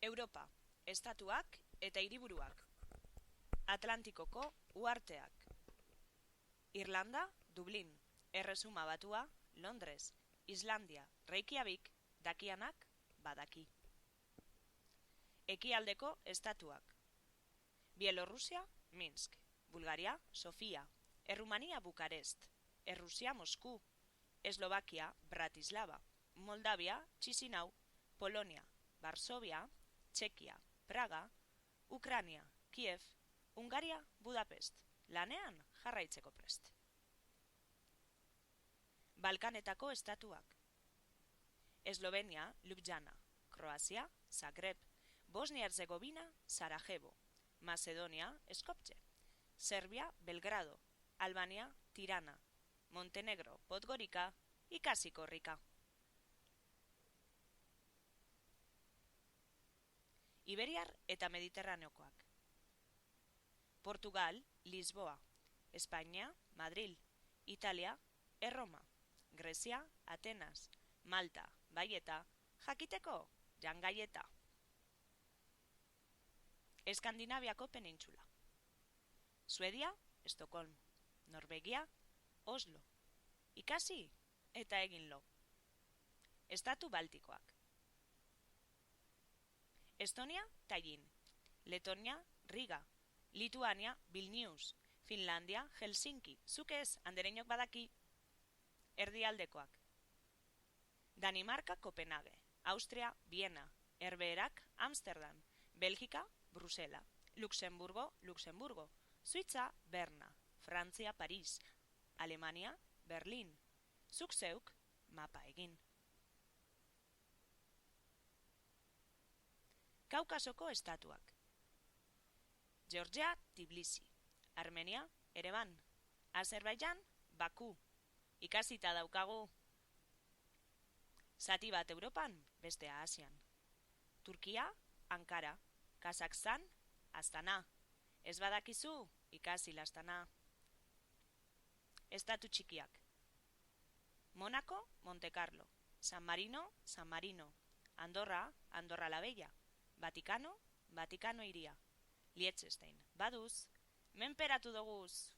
Europa, estatuak eta hiriburuak. Atlantikoko uharteak. Irlanda, Dublin, Erresuma Batua, Londres, Islandia, Reykjavik, dakianak badaki. Ekialdeko estatuak. Bielorrusia, Minsk, Bulgaria, Sofia, Errumania, Bukarest, Errusia, Mosku, Eslovakia, Bratislava, Moldavia, Chisinau, Polonia, Varsovia, Txekia, Praga, Ukrania, Kiev, Hungaria, Budapest, lanean jarraitzeko prest. Balkanetako estatuak. Eslovenia, Ljubljana, Kroazia, Zagreb, Bosnia-Herzegovina, Sarajevo, Macedonia, Skopje, Serbia, Belgrado, Albania, Tirana, Montenegro, Podgorica, Ikasikorrika. Iberiar eta Mediterraneokoak. Portugal, Lisboa, Espainia, Madril, Italia, Erroma, Grezia, Atenas, Malta, Baieta, jakiteko, Jangaieta. Eskandinaviako penintsula. Suedia, Estocolm, Norvegia, Oslo. Ikasi eta egin lo. Estatu Baltikoak. Estonia, Tallinn, Letonia, Riga, Lituania, Vilnius, Finlandia, Helsinki, zuk ez, andereinok badaki. Erdialdekoak. Danimarka, Kopenhague, Austria, Viena, Herbeherak, Amsterdam, Belgika, Brusela, Luxemburgo, Suitza, Berna, Frantzia, Paris, Alemania, Berlin, zuk zeuk, mapa egin. Kaukasoko estatuak. Georgia, Tbilisi, Armenia, Erevan, Azerbaijan, Baku, ikasita daukagu. Zati bat Europan, bestea Asian. Turkia, Ankara, Kazakhstan, Astana. Ez badakizu, ikasi lastana. Estatu txikiak. Monaco, Monte Carlo, San Marino, Andorra, Andorra la Bella, Vatikano, Vatikano hiria, Liechtenstein, baduz, menperatu doguz.